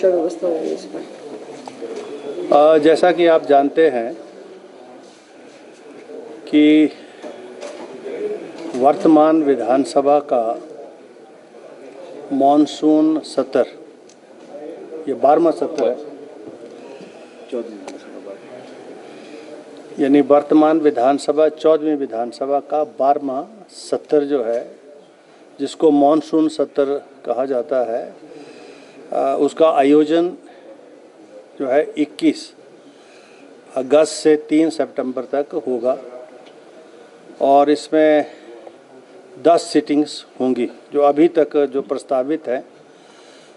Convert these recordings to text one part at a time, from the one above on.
सुरक्षा व्यवस्था होगी इसमें? जैसा कि आप जानते हैं कि वर्तमान विधानसभा का मॉनसून सत्र, ये 12वां सत्र है, यानी वर्तमान विधानसभा 14वीं विधानसभा का 12वां सत्र जो है, जिसको मॉनसून सत्र कहा जाता है, उसका आयोजन जो है 21 अगस्त से 3 सितंबर तक होगा और इसमें 10 सिटिंग्स होंगी। जो अभी तक जो प्रस्तावित है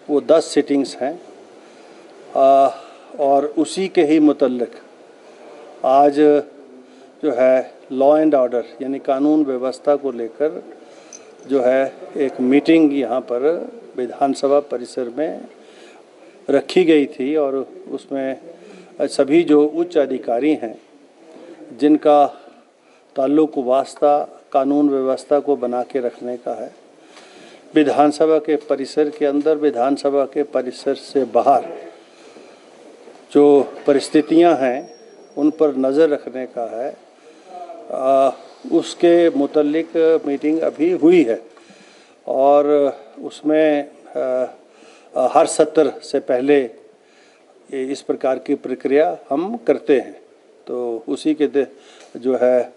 वो 10 सिटिंग्स हैं और उसी के ही मुतल्लिक आज जो है लॉ एंड ऑर्डर यानी कानून व्यवस्था को लेकर जो है एक मीटिंग यहाँ पर विधानसभा परिसर में रखी गई थी और उसमें सभी जो उच्च अधिकारी हैं जिनका ताल्लुक वास्ता कानून व्यवस्था को बना के रखने का है, विधानसभा के परिसर के अंदर, विधानसभा के परिसर से बाहर जो परिस्थितियां हैं उन पर नज़र रखने का है, उसके मुतल्लिक मीटिंग अभी हुई है और उसमें हर सत्र से पहले इस प्रकार की प्रक्रिया हम करते हैं। तो उसी के जो है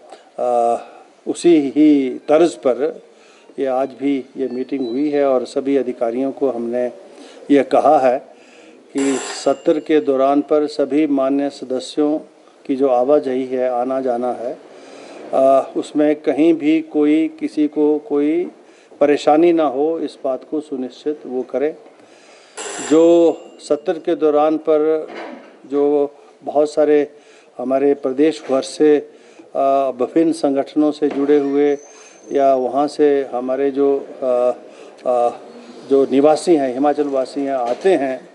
उसी ही तर्ज पर ये आज भी ये मीटिंग हुई है और सभी अधिकारियों को हमने ये कहा है कि सत्र के दौरान पर सभी मान्य सदस्यों की जो आवाजाही है, आना जाना है, उसमें कहीं भी कोई किसी को कोई परेशानी ना हो, इस बात को सुनिश्चित वो करें। जो सत्र के दौरान पर जो बहुत सारे हमारे प्रदेश भर से विभिन्न संगठनों से जुड़े हुए या वहाँ से हमारे जो निवासी हैं, हिमाचल वासी हैं, आते हैं,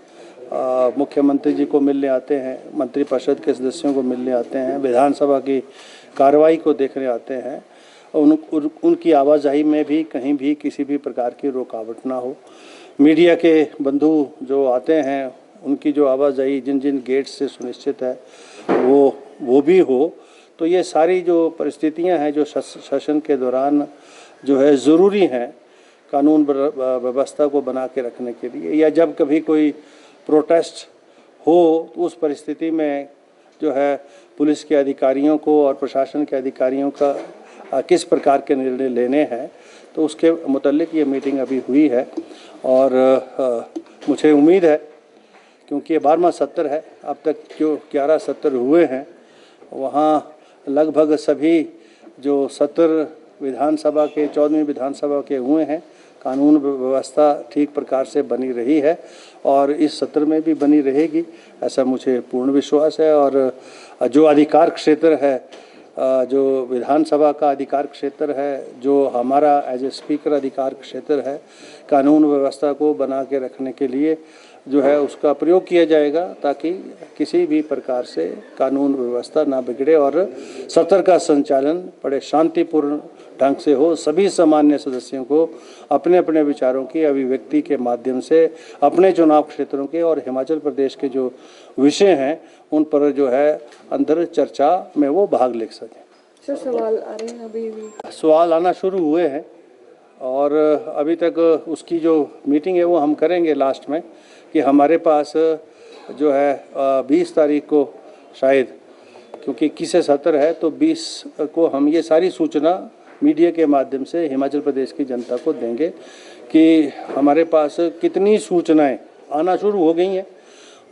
मुख्यमंत्री जी को मिलने आते हैं, मंत्रिपरिषद के सदस्यों को मिलने आते हैं, विधानसभा की कार्रवाई को देखने आते हैं, उनकी आवाजाही में भी कहीं भी किसी भी प्रकार की रुकावट ना हो। मीडिया के बंधु जो आते हैं उनकी जो आवाजाही जिन जिन गेट से सुनिश्चित है वो भी हो। तो ये सारी जो परिस्थितियां हैं जो सेशन के दौरान जो है ज़रूरी हैं कानून व्यवस्था को बना के रखने के लिए, या जब कभी कोई प्रोटेस्ट हो तो उस परिस्थिति में जो है पुलिस के अधिकारियों को और प्रशासन के अधिकारियों का किस प्रकार के निर्णय लेने हैं, तो उसके मुतल्लिक ये मीटिंग अभी हुई है और मुझे उम्मीद है, क्योंकि ये 12वां सत्र है, अब तक जो 11 सत्र हुए हैं वहाँ लगभग सभी जो सत्र विधानसभा के 14वीं विधानसभा के हुए हैं, कानून व्यवस्था ठीक प्रकार से बनी रही है और इस सत्र में भी बनी रहेगी, ऐसा मुझे पूर्ण विश्वास है। और जो अधिकार क्षेत्र है, जो विधानसभा का अधिकार क्षेत्र है, जो हमारा एज ए स्पीकर अधिकार क्षेत्र है, कानून व्यवस्था को बना के रखने के लिए जो है उसका प्रयोग किया जाएगा ताकि किसी भी प्रकार से कानून व्यवस्था ना बिगड़े और सत्र का संचालन बड़े शांतिपूर्ण ढंग से हो। सभी सामान्य सदस्यों को अपने अपने विचारों की अभिव्यक्ति के माध्यम से अपने चुनाव क्षेत्रों के और हिमाचल प्रदेश के जो विषय हैं उन पर जो है अंदर चर्चा में वो भाग ले सकें। सर, सवाल आ रहे हैं? अभी भी सवाल आना शुरू हुए हैं और अभी तक उसकी जो मीटिंग है वो हम करेंगे लास्ट में, कि हमारे पास जो है 20 तारीख को शायद, क्योंकि 21 सत्र है तो 20 को हम ये सारी सूचना मीडिया के माध्यम से हिमाचल प्रदेश की जनता को देंगे कि हमारे पास कितनी सूचनाएं आना शुरू हो गई हैं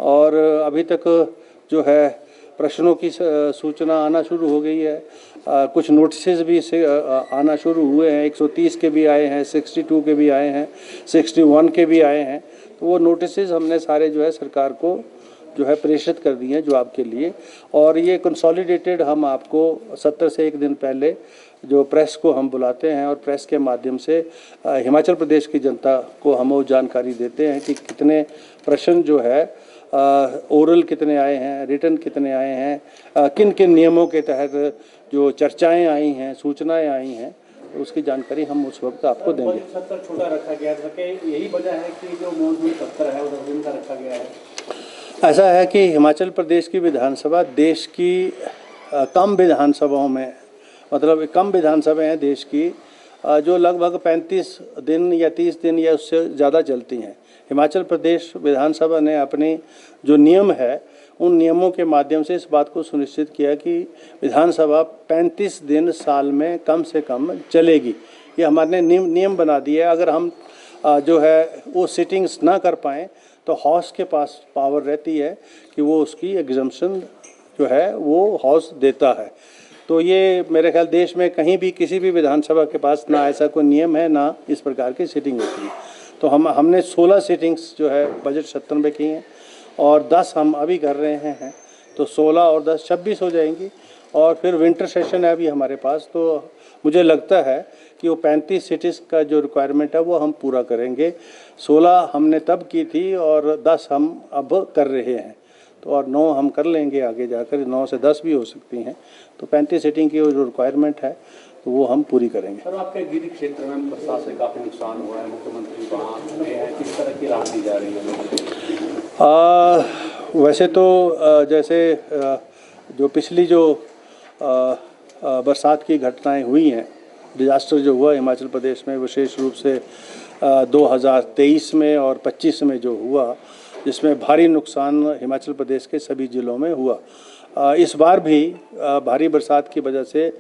और अभी तक जो है प्रश्नों की सूचना आना शुरू हो गई है। कुछ नोटिस भी से आना शुरू हुए हैं, 130 के भी आए हैं, 62 के भी आए हैं, 61 के भी आए हैं। तो वो नोटिस हमने सारे जो है सरकार को जो है प्रेषित कर दिए हैं जवाब के लिए, और ये कंसोलिडेटेड हम आपको सत्र से एक दिन पहले जो प्रेस को हम बुलाते हैं और प्रेस के माध्यम से हिमाचल प्रदेश की जनता को हम वो जानकारी देते हैं कि कितने प्रश्न जो है ओरल कितने आए हैं, रिटन कितने आए हैं, किन किन नियमों के तहत जो चर्चाएं आई हैं, सूचनाएं आई हैं, उसकी जानकारी हम उस वक्त आपको देंगे। सत्र छोटा रखा गया था कि यही वजह है कि जो मॉनसून सत्र है वो 10 दिन का रखा गया है? ऐसा है कि हिमाचल प्रदेश की विधानसभा देश की कम विधानसभाओं में, मतलब कम विधानसभाएं हैं देश की जो लगभग 35 दिन या 30 दिन या उससे ज़्यादा चलती हैं। हिमाचल प्रदेश विधानसभा ने अपनी जो नियम है उन नियमों के माध्यम से इस बात को सुनिश्चित किया कि विधानसभा 35 दिन साल में कम से कम चलेगी। ये हमारे नियम बना दिया है। अगर हम जो है वो सिटिंग्स ना कर पाएँ तो हाउस के पास पावर रहती है कि वो उसकी एग्जम्पशन जो है वो हाउस देता है। तो ये मेरे ख्याल देश में कहीं भी किसी भी विधानसभा के पास ना ऐसा कोई नियम है ना इस प्रकार की सिटिंग होती है। तो हमने 16 सिटिंग्स जो है बजट सत्र में की हैं और 10 हम अभी कर रहे हैं, तो 16 और 10 26 हो जाएंगी। और फिर विंटर सेशन है अभी हमारे पास, तो मुझे लगता है कि वो 35 सिटीज़ का जो रिक्वायरमेंट है वो हम पूरा करेंगे। 16 हमने तब की थी और 10 हम अब कर रहे हैं, तो और 9 हम कर लेंगे आगे जाकर, 9 से 10 भी हो सकती हैं। तो 35 सीटिंग की जो रिक्वायरमेंट है तो वो हम पूरी करेंगे। सर, आपके गिरी क्षेत्र में बरसात से काफ़ी नुकसान हुआ है, मुख्यमंत्री वहाँ हैं, किस तरह की राहत दी जा रही है? वैसे तो जैसे जो पिछली जो बरसात की घटनाएं हुई हैं, डिज़ास्टर जो हुआ हिमाचल प्रदेश में विशेष रूप से 2023 में और 25 में जो हुआ, जिसमें भारी नुकसान हिमाचल प्रदेश के सभी ज़िलों में हुआ। इस बार भी भारी बरसात की वजह से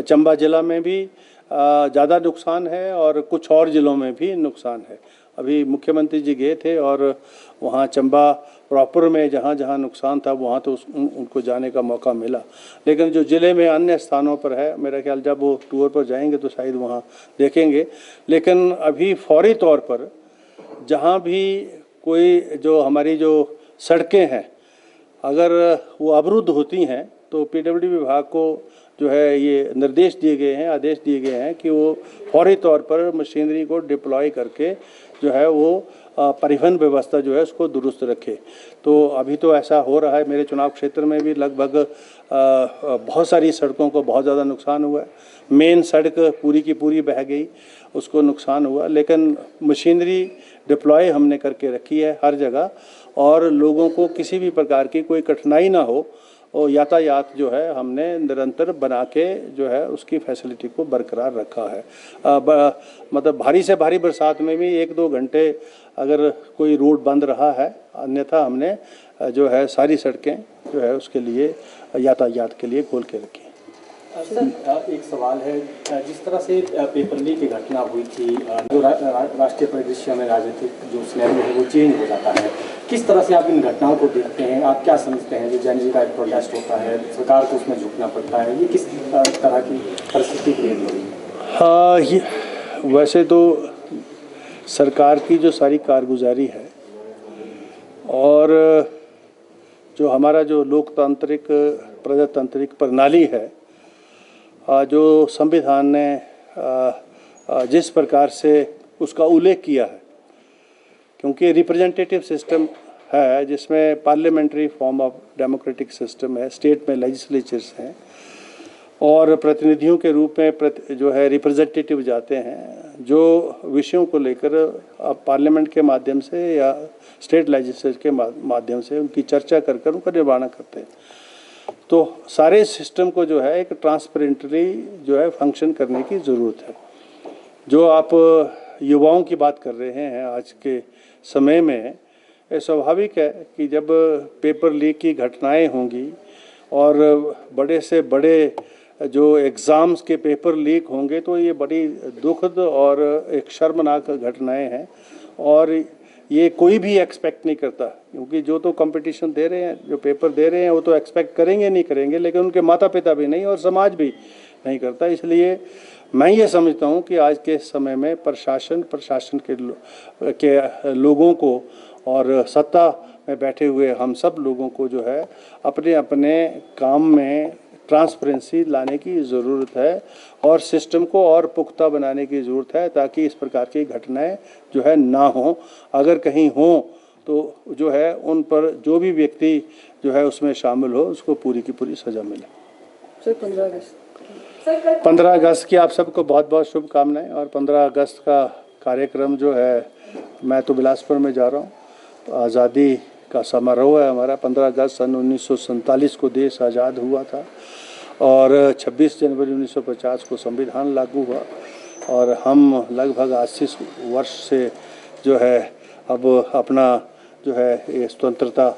चंबा ज़िला में भी ज़्यादा नुकसान है और कुछ और ज़िलों में भी नुकसान है। अभी मुख्यमंत्री जी गए थे और वहाँ चंबा प्रॉपर में जहाँ जहाँ नुकसान था वहाँ तो उनको जाने का मौका मिला, लेकिन जो ज़िले में अन्य स्थानों पर है मेरा ख्याल जब वो टूर पर जाएंगे तो शायद वहाँ देखेंगे। लेकिन अभी फौरी तौर पर जहाँ भी कोई जो हमारी जो सड़कें हैं अगर वो अवरुद्ध होती हैं तो पीडब्ल्यूडी विभाग को जो है ये निर्देश दिए गए हैं, आदेश दिए गए हैं कि वो फौरी तौर पर मशीनरी को डिप्लॉय करके जो है वो परिवहन व्यवस्था जो है उसको दुरुस्त रखे। तो अभी तो ऐसा हो रहा है। मेरे चुनाव क्षेत्र में भी लगभग बहुत सारी सड़कों को बहुत ज़्यादा नुकसान हुआ है। मेन सड़क पूरी की पूरी बह गई, उसको नुकसान हुआ, लेकिन मशीनरी डिप्लॉय हमने करके रखी है हर जगह और लोगों को किसी भी प्रकार की कोई कठिनाई ना हो और यातायात जो है हमने निरंतर बना के जो है उसकी फैसिलिटी को बरकरार रखा है। मतलब भारी से भारी बरसात में भी 1-2 घंटे अगर कोई रोड बंद रहा है, अन्यथा हमने जो है सारी सड़कें जो है उसके लिए यातायात के लिए खोल के रखी। सर, एक सवाल है, जिस तरह से पेपर लीक की घटना हुई थी, जो राष्ट्रीय परिदृश्य में राजनीतिक जो सिनेरियो है वो चेंज हो जाता है, किस तरह से आप इन घटनाओं को देखते हैं? आप क्या समझते हैं? जो जनजी का एक प्रोटेस्ट होता है, सरकार को उसमें झुकना पड़ता है, ये किस तरह की परिस्थिति क्रिएट हो रही है? हाँ, ये वैसे तो सरकार की जो सारी कारगुजारी है और जो हमारा जो लोकतांत्रिक प्रजातांत्रिक प्रणाली है, जो संविधान ने जिस प्रकार से उसका उल्लेख किया है, क्योंकि रिप्रेजेंटेटिव सिस्टम है जिसमें parliamentary form of democratic system है, स्टेट में लेजिस्लेचर्स हैं और प्रतिनिधियों के रूप में जो है रिप्रेजेंटेटिव जाते हैं जो विषयों को लेकर पार्लियामेंट के माध्यम से या स्टेट लेजिस्लेचर के माध्यम से उनकी चर्चा कर कर उनका निर्माण करते हैं। तो सारे सिस्टम को जो है एक ट्रांसपेरेंटली जो है फंक्शन करने की ज़रूरत है। जो आप युवाओं की बात कर रहे हैं आज के समय में, ये स्वाभाविक है कि जब पेपर लीक की घटनाएं होंगी और बड़े से बड़े जो एग्ज़ाम्स के पेपर लीक होंगे तो ये बड़ी दुखद और एक शर्मनाक घटनाएं हैं और ये कोई भी एक्सपेक्ट नहीं करता, क्योंकि जो तो कंपटीशन दे रहे हैं, जो पेपर दे रहे हैं वो तो एक्सपेक्ट करेंगे नहीं करेंगे, लेकिन उनके माता पिता भी नहीं और समाज भी नहीं करता। इसलिए मैं ये समझता हूँ कि आज के समय में प्रशासन के लोगों को और सत्ता में बैठे हुए हम सब लोगों को जो है अपने अपने काम में ट्रांसपेरेंसी लाने की ज़रूरत है और सिस्टम को और पुख्ता बनाने की ज़रूरत है ताकि इस प्रकार की घटनाएं जो है ना हो। अगर कहीं हों तो जो है उन पर जो भी व्यक्ति जो है उसमें शामिल हो उसको पूरी की पूरी सज़ा मिले। सर 15 अगस्त 15 अगस्त की आप सबको बहुत बहुत शुभकामनाएं। और 15 अगस्त का कार्यक्रम जो है, मैं तो बिलासपुर में जा रहा हूँ। आज़ादी का समारोह है हमारा। 15 अगस्त सन 1947 को देश आज़ाद हुआ था और 26 जनवरी 1950 को संविधान लागू हुआ और हम लगभग 80 वर्ष से जो है अब अपना जो है ये स्वतंत्रता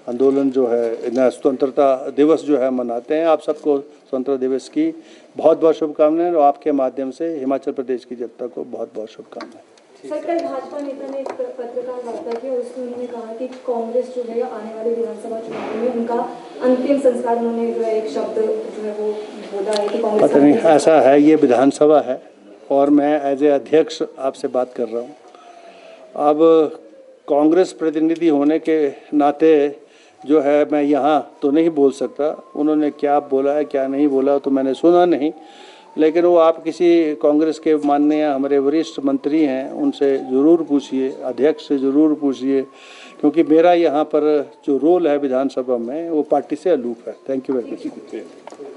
आंदोलन जो है, स्वतंत्रता दिवस जो है मनाते हैं। आप सबको स्वतंत्रता दिवस की बहुत बहुत शुभकामनाएं और आपके माध्यम से हिमाचल प्रदेश की जनता को बहुत बहुत शुभकामनाएं। सर, कल भाजपा नेता ने एक पत्रकार वार्ता की और उसमें उन्होंने कहा कि कांग्रेस जो है आने वाले विधानसभा चुनाव में उनका अंतिम संस्कार, उन्होंने जो है एक शब्द जो है वो बोला है कि कांग्रेस, पता नहीं ऐसा है, ये विधानसभा है और मैं एज ए अध्यक्ष आपसे बात कर रहा हूँ। अब कांग्रेस प्रतिनिधि होने के नाते जो है मैं यहाँ तो नहीं बोल सकता। उन्होंने क्या बोला है क्या नहीं बोला तो मैंने सुना नहीं, लेकिन वो आप किसी कांग्रेस के माननीय हमारे वरिष्ठ मंत्री हैं उनसे ज़रूर पूछिए, अध्यक्ष से ज़रूर पूछिए, क्योंकि मेरा यहाँ पर जो रोल है विधानसभा में वो पार्टी से अलूप है। Thank you very much.